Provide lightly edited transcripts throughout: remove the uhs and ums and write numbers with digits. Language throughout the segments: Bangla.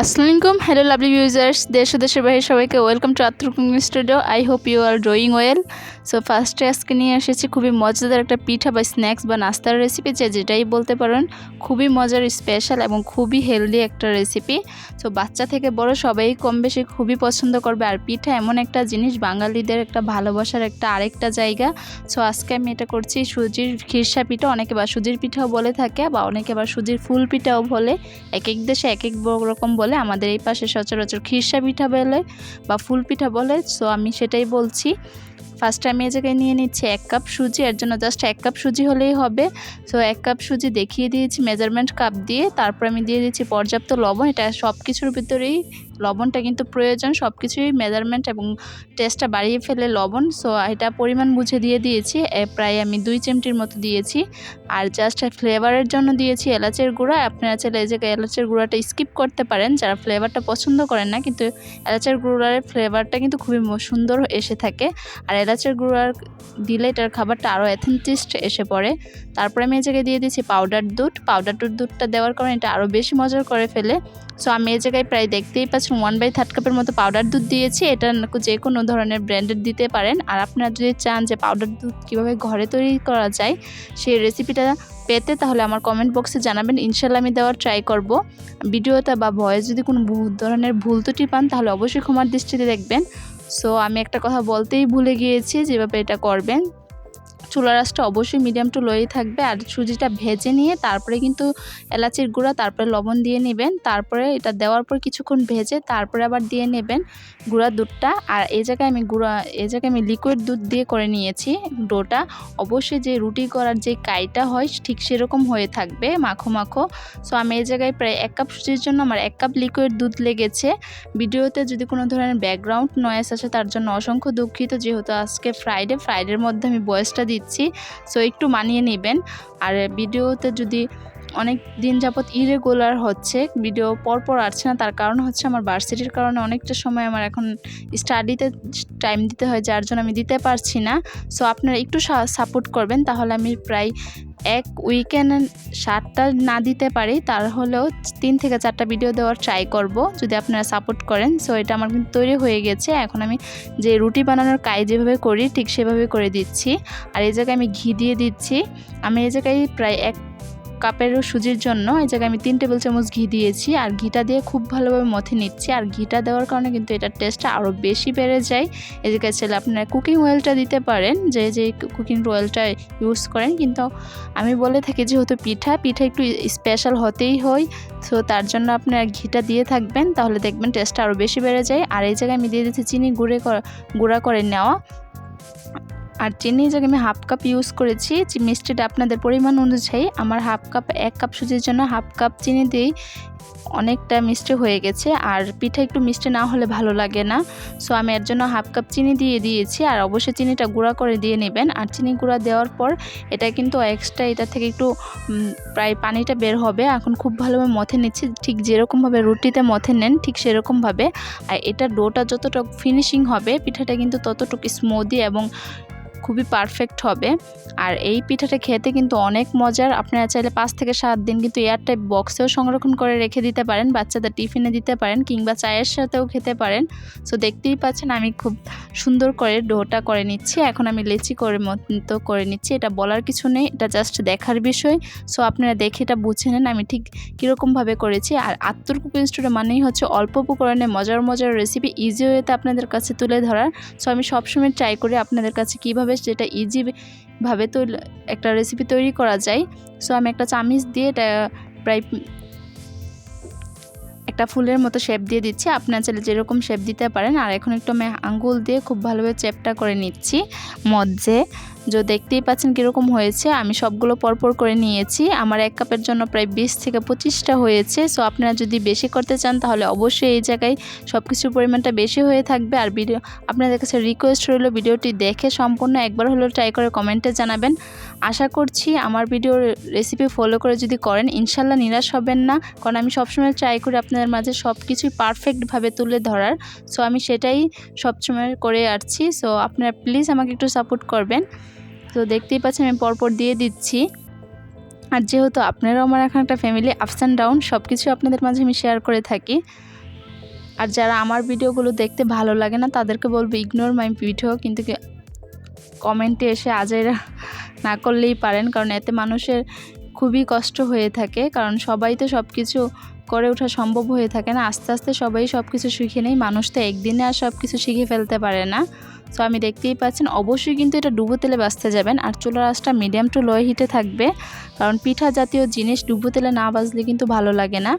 Assalamu alaikum, hello lovely viewers, দেশ ও দেশের বাইরে সবাইকে welcome to At-Tur Cooking Studio. I hope you are doing well. So ফার্স্টে আজকে নিয়ে এসেছি খুবই মজাদার একটা পিঠা বা স্ন্যাক্স বা নাস্তার রেসিপি, যেটাই বলতে পারেন খুবই মজার, স্পেশাল এবং খুবই হেলদি একটা রেসিপি। সো বাচ্চা থেকে বড় সবাই কম বেশি খুবই পছন্দ করবে। আর পিঠা এমন একটা জিনিস, বাঙালিদের একটা ভালোবাসার একটা আরেকটা জায়গা। সো আজকে আমি এটা করছি সুজির খিরসা পিঠা, অনেকে বা সুজির পিঠাও বলে থাকে, বা অনেকে আবার সুজির ফুল পিঠাও বলে। এক এক দেশে এক এক রকম বলে। আমাদের এই পাশে সচরাচর খিরসা পিঠা বলে বা ফুল পিঠা বলে। সো আমি সেটাই বলছি। ফার্স্টে আমি এই জায়গায় নিয়ে নিচ্ছি 1 কাপ সুজি। এর জন্য জাস্ট 1 কাপ সুজি হলেই হবে। সো 1 কাপ সুজি দেখিয়ে দিয়েছি মেজারমেন্ট কাপ দিয়ে। তারপর আমি দিয়ে দিচ্ছি পর্যাপ্ত লবণ। এটা সব কিছুর ভিতরেই লবণটা কিন্তু প্রয়োজন, সব কিছুই মেজারমেন্ট এবং টেস্টটা বাড়িয়ে ফেলে লবণ। সো এটা পরিমাণ বুঝে দিয়ে দিয়েছি, প্রায় আমি 2 চিমটির মতো দিয়েছি। আর জাস্ট ফ্লেভারের জন্য দিয়েছি এলাচের গুঁড়া। আপনারা চাইলে এই জায়গায় এলাচের গুঁড়াটা স্কিপ করতে পারেন, যারা ফ্লেভারটা পছন্দ করেন না, কিন্তু এলাচের গুঁড়ার ফ্লেভারটা কিন্তু খুবই সুন্দর এসে থাকে। আর এলাচের গুঁড়া দিলে এটার খাবারটা আরও অ্যাথেন্টিস্ট এসে পড়ে। তারপরে আমি এই জায়গায় দিয়ে দিয়েছি পাউডার দুধ। দুধটা দেওয়ার কারণে এটা আরও বেশি মজার করে ফেলে। সো আমি এই জায়গায় প্রায় দেখতেই পাচ্ছেন 1/3 কাপের মতো পাউডার দুধ দিয়েছি। এটা যে কোনো ধরনের ব্র্যান্ডের দিতে পারেন। আর আপনারা যদি চান যে পাউডার দুধ কীভাবে ঘরে তৈরি করা যায় সেই রেসিপিটা পেতে, তাহলে আমার কমেন্ট বক্সে জানাবেন, ইনশাল্লাহ আমি দেওয়ার ট্রাই করব। ভিডিওতে বা ভয়েস যদি কোনো ধরনের ভুল ত্রুটি পান তাহলে অবশ্যই ক্ষমার দৃষ্টিতে দেখবেন। সো আমি একটা কথা বলতেই ভুলে গিয়েছি, যেভাবে এটা করবেন চুলার আঁচটা অবশ্যই মিডিয়াম টু লোই থাকবে। আর সুজিটা ভেজে নিয়ে তারপরে কিন্তু এলাচির গুঁড়া, তারপরে লবণ দিয়ে নেবেন। তারপরে এটা দেওয়ার পর কিছুক্ষণ ভেজে তারপরে আবার দিয়ে নেবেন গুঁড়া দুধটা। আর এই জায়গায় আমি লিকুইড দুধ দিয়ে করে নিয়েছি ডোটা। অবশ্যই যে রুটি করার যে কাইটা হয় ঠিক সেরকম হয়ে থাকবে, মাখো মাখো। সো আমি এই জায়গায় প্রায় 1 কাপ সুজির জন্য আমার 1 কাপ লিকুইড দুধ লেগেছে। ভিডিওতে যদি কোনো ধরনের ব্যাকগ্রাউন্ড নয়েজ আসে তার জন্য অসংখ্য দুঃখিত, যেহেতু আজকে ফ্রাইডের মধ্যে আমি ভয়েসটা দিচ্ছি। সো একটু মানিয়ে নেবেন। আর ভিডিওতে যদি অনেক দিন যাবত ইরেগুলার হচ্ছে, ভিডিও পরপর আসছে না, তার কারণ হচ্ছে আমার ভার্সিটির কারণে অনেকটা সময় আমার এখন স্টাডিতে টাইম দিতে হয়, যার জন্য আমি দিতে পারছি না। সো আপনারা একটু সাপোর্ট করবেন, তাহলে আমি প্রায় এক উইকেন্ড 7টা না দিতে পারি, তার হলেও 3 থেকে 4টা ভিডিও দেওয়ার ট্রাই করব, যদি আপনারা সাপোর্ট করেন। সো এটা আমার কিন্তু তৈরি হয়ে গেছে। এখন আমি যে রুটি বানানোর কাজ যেভাবে করি ঠিক সেভাবে করে দিচ্ছি। আর এই জায়গায় আমি ঘি দিয়ে দিচ্ছি। আমি এই জায়গায় প্রায় 1 কাপের সুজির জন্য এই জায়গায় আমি 3 টেবিল চামচ ঘি দিয়েছি। আর ঘিটা দিয়ে খুব ভালোভাবে মথে নিচ্ছি। আর ঘিটা দেওয়ার কারণে কিন্তু এটার টেস্টটা আরও বেশি বেড়ে যায়। এই জায়গায় চাইলে আপনারা কুকিং অয়েলটা দিতে পারেন, যে কুকিং অয়েলটা ইউজ করেন। কিন্তু আমি বলে থাকি যেহেতু পিঠা একটু স্পেশাল হতেই হয়, সো তার জন্য আপনারা ঘিটা দিয়ে থাকবেন, তাহলে দেখবেন টেস্টটা আরও বেশি বেড়ে যায়। আর এই জায়গায় আমি দিয়ে দিচ্ছি চিনি গুঁড়া করে নেওয়া। আর চিনি জায়গায় আমি 1/2 কাপ ইউজ করেছি। মিষ্টিটা আপনাদের পরিমাণ অনুযায়ী। আমার 1 কাপ সুজির জন্য 1/2 কাপ চিনি দিই, অনেকটা মিষ্টি হয়ে গেছে। আর পিঠা একটু মিষ্টি না হলে ভালো লাগে না। সো আমি এর জন্য 1/2 কাপ চিনি দিয়ে দিয়েছি। আর অবশ্যই চিনিটা গুঁড়া করে দিয়ে নেবেন। আর চিনি গুঁড়া দেওয়ার পর এটা কিন্তু এক্সট্রা এটা থেকে একটু প্রায় পানিটা বের হবে। এখন খুব ভালোভাবে মথে নিচ্ছি, ঠিক যেরকমভাবে রুটিতে মথে নেন ঠিক সেরকমভাবে। আর এটা ডোটা যতটুকু ফিনিশিং হবে, পিঠাটা কিন্তু ততটুকু স্মুদি এবং খুবই পারফেক্ট হবে। আর এই পিঠাটা খেতে কিন্তু অনেক মজার। আপনারা চাইলে 5 থেকে 7 দিন কিন্তু এয়ারটাইট বক্সেও সংরক্ষণ করে রেখে দিতে পারেন, বাচ্চাদের টিফিনে দিতে পারেন, কিংবা চায়ের সাথেও খেতে পারেন। সো দেখতেই পাচ্ছেন আমি খুব সুন্দর করে ডোটা করে নিচ্ছি। এখন আমি লেচি মতো করে নিচ্ছি। এটা বলার কিছু নেই, এটা জাস্ট দেখার বিষয়। সো আপনারা দেখে এটা বুঝে নেন আমি ঠিক কীরকমভাবে করেছি। আর At-Tur কুকিং স্টুডিও মানেই হচ্ছে অল্প উপকরণে মজার রেসিপি ইজি ওয়েতে আপনাদের কাছে তুলে ধরার। সো আমি সবসময় ট্রাই করি আপনাদের কাছে কীভাবে যেটা ইজিভাবে একটা রেসিপি তৈরি করা যায়। সো আমি একটা চামিচ দিয়ে এটা প্রায় একটা ফুলের মতো শেপ দিয়ে দিচ্ছি। আপনারা চাইলে যেরকম শেপ দিতে পারেন। আর এখন একটু আমি আঙ্গুল দিয়ে খুব ভালোভাবে চেপটা করে নিচ্ছি মধ্যে। যে দেখতেই পাচ্ছেন কীরকম হয়েছে। আমি সবগুলো পরপর করে নিয়েছি। আমার 1 কাপের জন্য প্রায় 20 থেকে 25টা হয়েছে। সো আপনারা যদি বেশি করতে চান তাহলে অবশ্যই এই জায়গায় সব কিছুর পরিমাণটা বেশি হয়ে থাকবে। আর আপনাদের কাছে রিকোয়েস্ট রইল, ভিডিওটি দেখে সম্পূর্ণ একবার হলেও ট্রাই করে কমেন্টে জানাবেন। আশা করছি আমার ভিডিওর রেসিপি ফলো করে যদি করেন ইনশাল্লাহ নিরাশ হবেন না, কারণ আমি সবসময় ট্রাই করি আপনাদের মাঝে সব কিছুই পারফেক্টভাবে তুলে ধরার। সো আমি সেটাই সবসময় করে আসছি। সো আপনারা প্লিজ আমাকে একটু সাপোর্ট করবেন। তো দেখতেই পাচ্ছেন আমি পরপর দিয়ে দিচ্ছি। আর যেহেতু আপনারাও আমার এখন একটা ফ্যামিলি, আপস অ্যান্ড ডাউন সব কিছু আপনাদের মাঝে আমি শেয়ার করে থাকি। আর যারা আমার ভিডিওগুলো দেখতে ভালো লাগে না তাদেরকে বলবো ইগনোর মাই ভিডিও, কিন্তু কমেন্টে এসে আজাইরা না করলেই পারেন, কারণ এতে মানুষের খুবই কষ্ট হয়ে থাকে। কারণ সবাই তো সব কিছু করে ওঠা সম্ভব হয়ে থাকে না, আস্তে আস্তে সবাই সব কিছু শিখে নেয়। মানুষ তো একদিনে আর সব কিছু শিখে ফেলতে পারে না। সো আমি দেখতেই পাচ্ছেন, অবশ্যই কিন্তু এটা ডুবো তেলে ভাজতে যাবেন, আর চুলার আঁচটা মিডিয়াম টু লো হিটে থাকবে, কারণ পিঠা জাতীয় জিনিস ডুবো তেলে না ভাজলে কিন্তু ভালো লাগে না।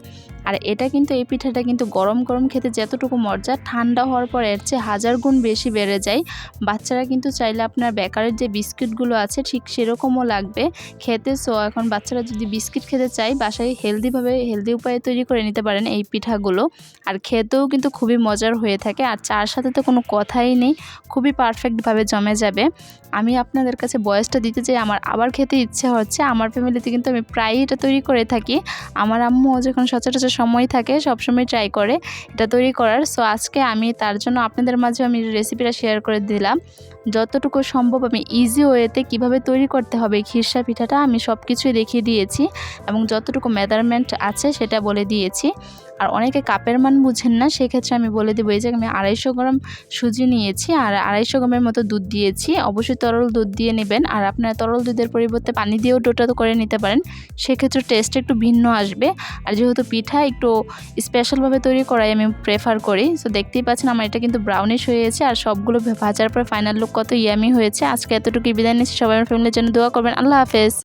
আর এটা কিন্তু এই পিঠাটা কিন্তু গরম গরম খেতে যতটুকু মজা, ঠান্ডা হওয়ার পর এর চেয়ে 1000 গুণ বেশি বেড়ে যায়। বাচ্চারা কিন্তু চাইলে আপনার বেকারের যে বিস্কিটগুলো আছে ঠিক সেরকমও লাগবে খেতে। সো এখন বাচ্চারা যদি বিস্কিট খেতে চায়, বাসায় হেলদি উপায়ে তৈরি করে নিতে পারেন এই পিঠাগুলো, আর খেতেও কিন্তু খুবই মজার হয়ে থাকে। আর চার সাথে তো কোনো কথাই নেই, খুবই পারফেক্টভাবে জমে যাবে। আমি আপনাদের কাছে বয়সটা দিতে চাই, আমার আবার খেতে ইচ্ছে হচ্ছে। আমার ফ্যামিলিতে কিন্তু আমি প্রায়ই এটা তৈরি করে থাকি। আমার আম্মুও যখন সচরাচর সময় থাকে সবসময় ট্রাই করে এটা তৈরি করার। সো আজকে আমি তার জন্য আপনাদের মাঝে আমি রেসিপিটা শেয়ার করে দিলাম। যতটুকু সম্ভব আমি ইজি ওয়েতে কিভাবে তৈরি করতে হবে খিরসা পিঠাটা আমি সব কিছুই দেখিয়ে দিয়েছি, এবং যতটুকু মেজারমেন্ট আছে সেটা বলে দিয়েছি। আর অনেকে কাপের মান বুঝেন না, সেক্ষেত্রে আমি বলে দেবো, এই যে আমি 250 গ্রাম সুজি নিয়েছি আর 250 গ্রামের মতো দুধ দিয়েছি। অবশ্যই তরল দুধ দিয়ে নেবেন, আর আপনারা তরল দুধের পরিবর্তে পানি দিয়েও ডোটা করে নিতে পারেন, সেক্ষেত্রে টেস্ট একটু ভিন্ন আসবে। আর যেহেতু পিঠা একটু স্পেশালভাবে তৈরি করাই আমি প্রেফার করি। সো দেখতেই পাচ্ছেন আমার এটা কিন্তু ব্রাউনিশ হয়েছে, আর সবগুলো ভাজার পর ফাইনাল লুক কত ইয়ামি হয়েছে। আজকে এতটুকু বিদায় নিচ্ছি, সবাই আমার ফ্যামিলির জন্য দোয়া করবেন। আল্লাহ হাফেজ।